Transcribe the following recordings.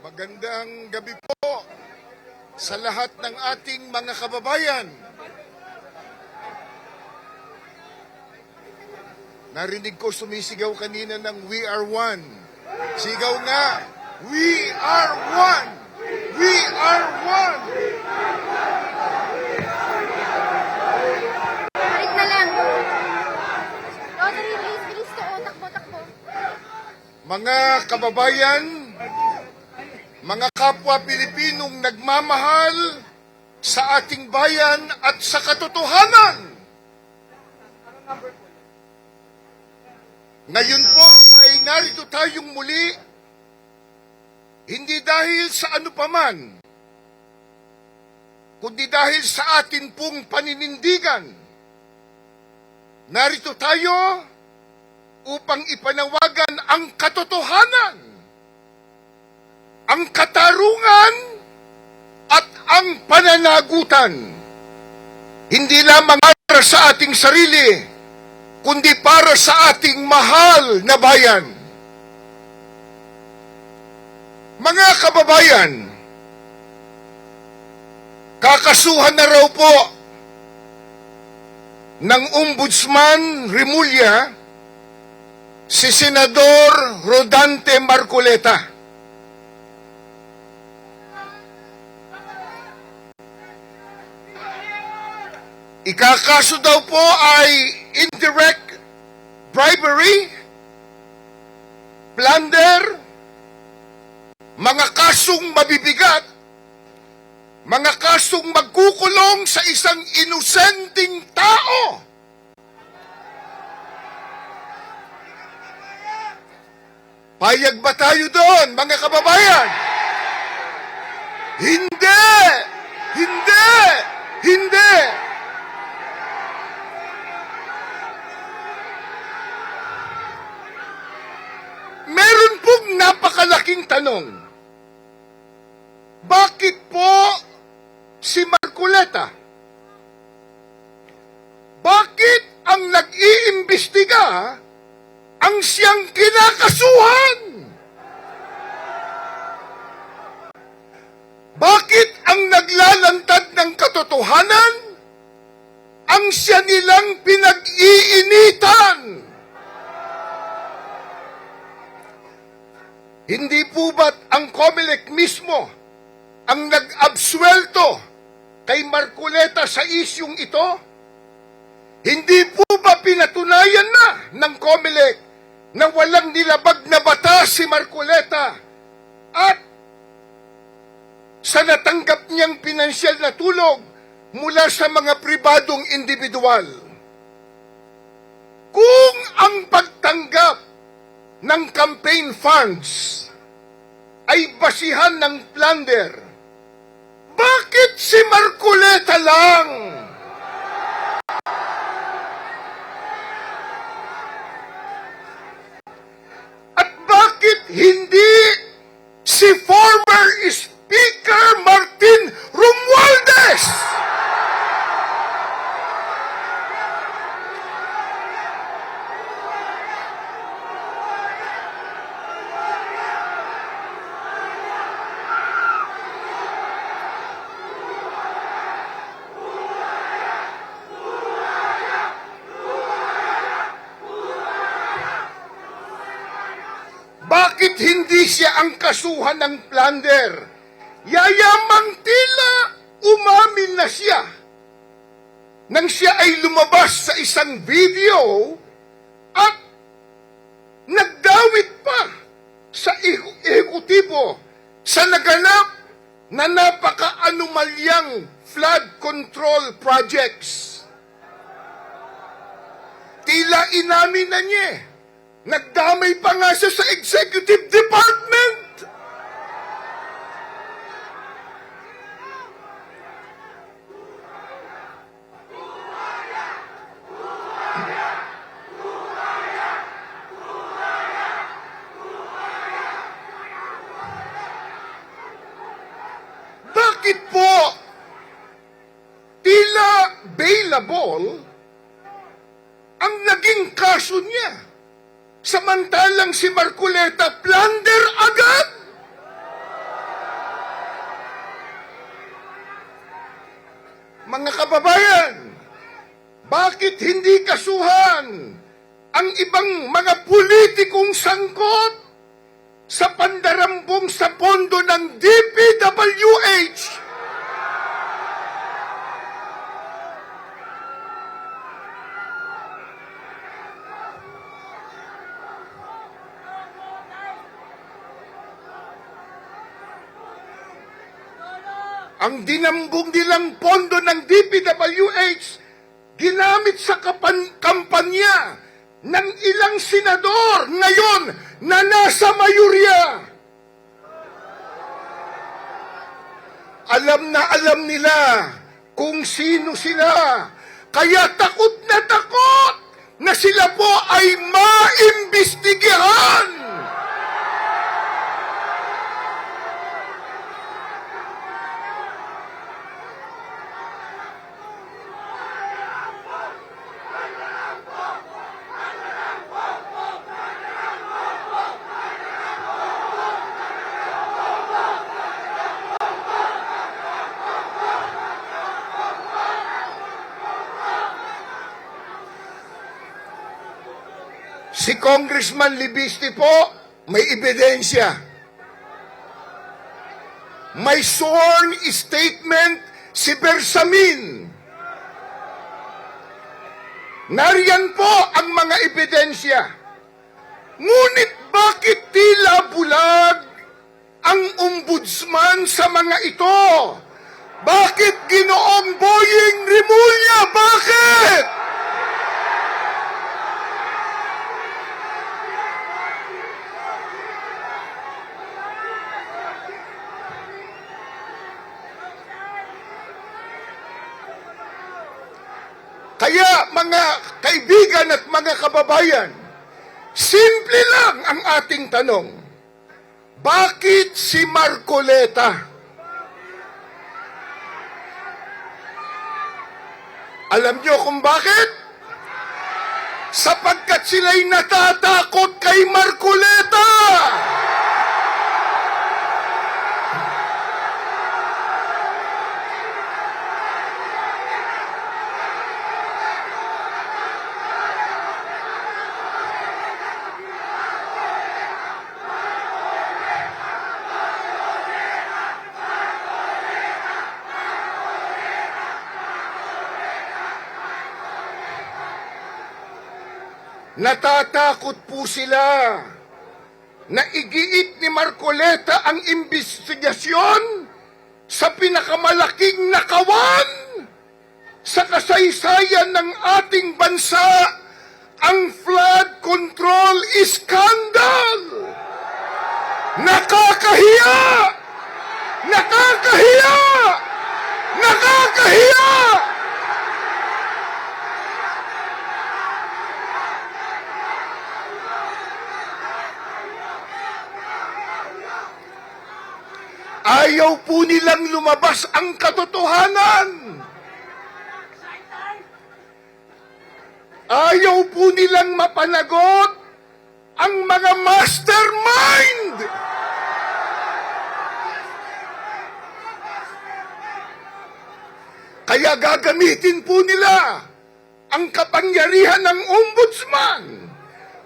Magandang gabi po sa lahat ng ating mga kababayan. Narinig ko sumisigaw kanina ng We Are One. Sigaw nga, We Are One! We Are One! Balik na lang. Rotary, bilis to. Takbo. Mga kababayan, mga kapwa Pilipinong nagmamahal sa ating bayan at sa katotohanan. Ngayon po ay narito tayong muli, hindi dahil sa ano paman, kundi dahil sa atin pong paninindigan. Narito tayo upang ipanawagan ang katotohanan, ang katarungan at ang pananagutan. Hindi lamang para sa ating sarili, kundi para sa ating mahal na bayan. Mga kababayan, kakasuhan na raw po ng Ombudsman Remulla si Senador Rodante Marcoleta. Ikakaso daw po ay indirect bribery, plunder, mga kasong mabibigat, mga kasong magkukulong sa isang inosenteng tao. Payag ba tayo doon, mga kababayan? Hindi! Hindi! Hindi! Meron pong napakalaking tanong. Bakit po si Marcoleta? Bakit ang nag-iimbestiga ang siyang kinakasuhan? Bakit ang naglalantad ng katotohanan ang siya nilang pinag-iinitan? Hindi po ba't ang COMELEC mismo ang nag-absuelto kay Marcoleta sa isyung ito? Hindi po ba pinatunayan na ng COMELEC na walang nilabag na batas si Marcoleta at sa natanggap niyang pinansyal na tulong mula sa mga pribadong individual? Kung ang pagtanggap ng campaign funds ay basihan ng plunder, bakit si Marcoleta lang? At bakit hindi si former Speaker Martin Romualdez? Bakit hindi siya ang kasuhan ng plunder? Yayamang tila umamin na siya nang siya ay lumabas sa isang video at nagdawit pa sa ehekutibo sa naganap na napaka-anomalyang flood control projects. Tila inamin na niya. Nagdamay pa nga siya sa executive department. Bakit po tila bailable ang naging kaso niya? Samantalang si Marcoleta plunder agad. kasuhan ang ibang mga politikong sangkot sa pandarambong sa pondo ng DPWH. Ang dinambong nilang pondo ng DPWH ginamit sa kampanya ng ilang senador ngayon na nasa mayurya. Alam na alam nila kung sino sila, kaya takot na sila po ay maimbestigahan. Si Congressman Libiste po, may ebidensya. May sworn statement si Bersamin. Nariyan po ang mga ebidensya. Ngunit bakit tila bulag ang ombudsman sa mga ito? Bakit Ginoong Boying Rimulya? Bakit? Kaya mga kaibigan at mga kababayan, simple lang ang ating tanong. Bakit si Marcoleta? Alam niyo kung bakit? Sapagkat sila'y natatakot kay Marcoleta! Natatakot po sila na igiit ni Marcoleta ang imbestigasyon sa pinakamalaking nakawan sa kasaysayan ng ating bansa, ang flood control scandal. Nakakahiya! Nakakahiya! Nakakahiya! Ayaw po nilang lumabas ang katotohanan. Ayaw po nilang mapanagot ang mga mastermind. Kaya gagamitin po nila ang kapangyarihan ng ombudsman.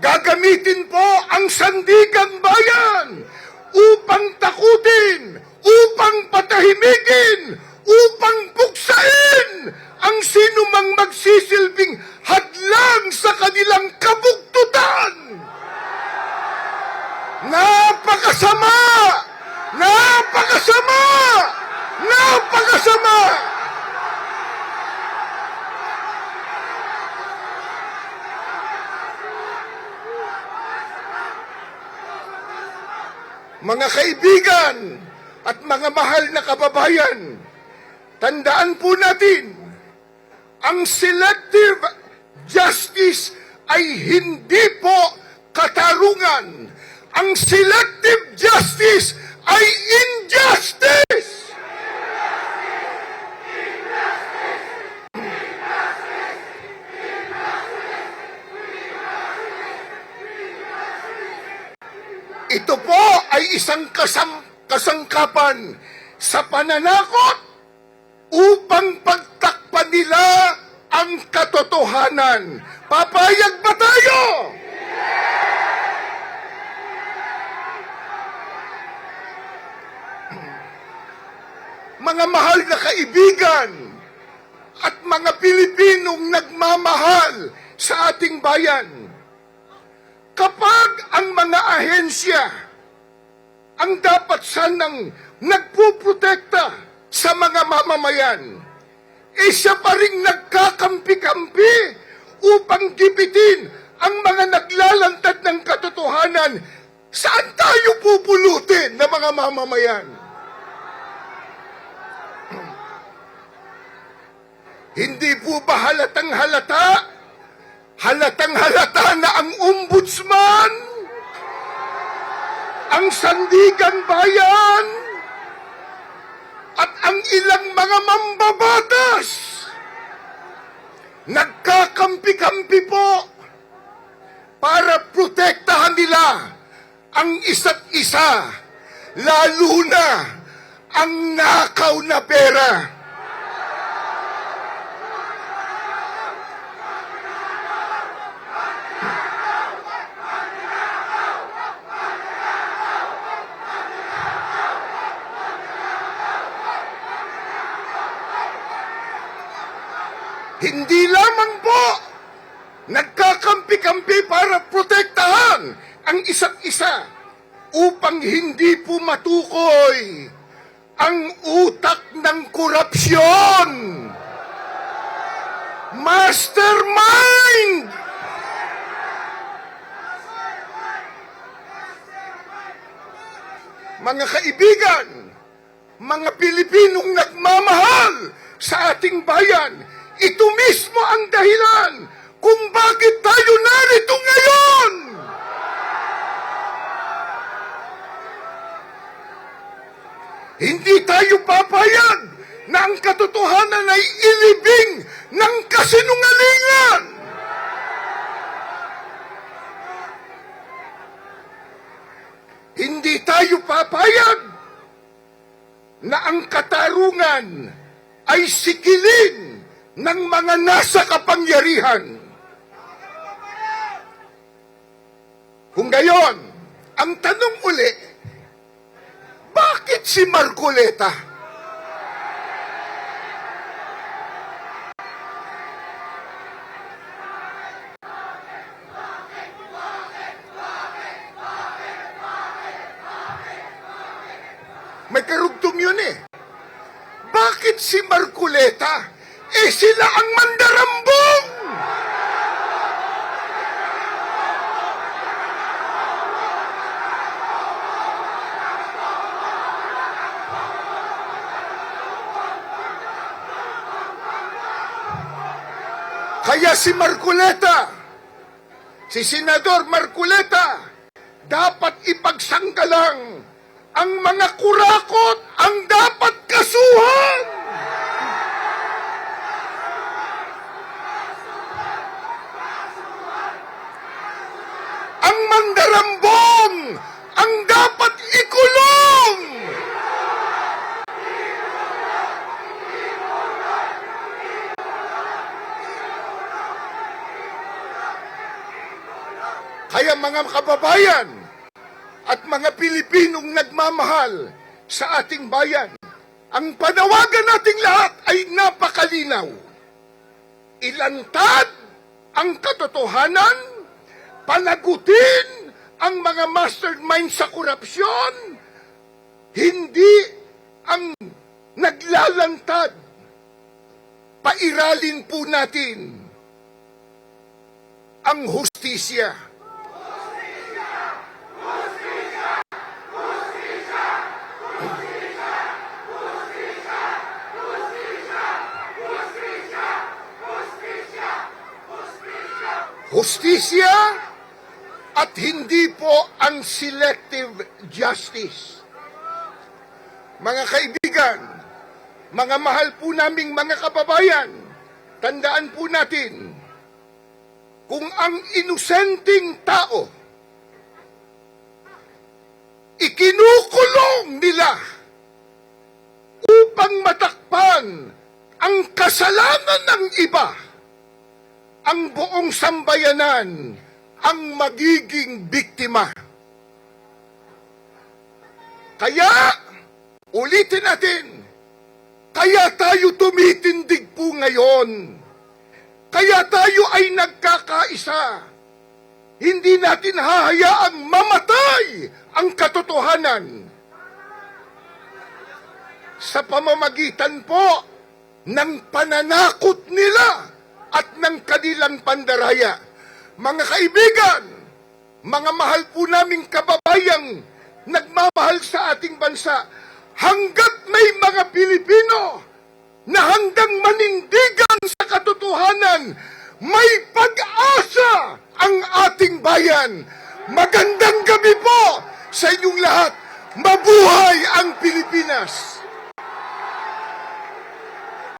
Gagamitin po ang sandigang bayan upang takutin, upang patahimikin, upang puksain ang sinumang magsisilbing hadlang sa kanilang kabugtutan. Napakasama! Napakasama! Napakasama! Mga kaibigan at mga mahal na kababayan, tandaan po natin, ang selective justice ay hindi po katarungan. Ang selective justice ay injustice! Ito po ay isang kasangkapan sa pananakot upang pagtakpan nila ang katotohanan. Papayag ba tayo? Mga mahal na kaibigan at mga Pilipinong nagmamahal sa ating bayan, kapag ang mga ahensya ang dapat sanang nagpuprotekta sa mga mamamayan, siya pa rin nagkakampi-kampi upang gipitin ang mga naglalantad ng katotohanan. Saan tayo pupulutin ng mga mamamayan? Hindi po ba halatang halata na ang ombudsman, ang sandigang bayan, at ang ilang mga mambabatas nagkakampi-kampi po para protektahan nila ang isa't isa, lalo na ang nakaw na pera. Hindi lamang po nagkakampi-kampi para protektahan ang isa't isa upang hindi po matukoy ang utak ng korupsyon. Mastermind! Mga kaibigan, mga Pilipinong nagmamahal sa ating bayan, ito mismo ang dahilan kung bakit tayo narito ngayon. Hindi tayo papayag na ang katotohanan ay ilibing ng kasinungalingan. Hindi tayo papayag na ang katarungan ay sikilin ng mga nasa kapangyarihan. Kung gayon, ang tanong uli, bakit si Marcoleta? May karugtong yun eh. Bakit si Marcoleta? Sila ang mandarambong! Kaya si Marcoleta, si Senador Marcoleta, dapat ipagsanggalang ang mga kurakot ang dapat kasuhan. Ang mandarambong ang dapat ikulong. Kaya mga kababayan at mga Pilipinong nagmamahal sa ating bayan, ang panawagan nating lahat ay napakalinaw. Ilantad ang katotohanan, panagutin ang mga mastermind sa korupsyon, hindi ang naglalantad. Pairalin po natin ang hustisya. Hustisya at hindi po ang selective justice. Mga kaibigan, mga mahal po naming mga kababayan, tandaan po natin, kung ang inosenteng tao ikinukulong nila upang matakpan ang kasalanan ng iba, ang buong sambayanan ang magiging biktima. Kaya, ulitin natin, kaya tayo tumitindig po ngayon. Kaya tayo ay nagkakaisa. Hindi natin hahayaang mamatay ang katotohanan. Sa pamamagitan po ng pananakot nila at ng kanilang pandaraya. Mga kaibigan, mga mahal po naming kababayang nagmamahal sa ating bansa, hanggat may mga Pilipino na handang manindigan sa katotohanan, may pag-asa ang ating bayan. Magandang gabi po sa inyong lahat. Mabuhay ang Pilipinas!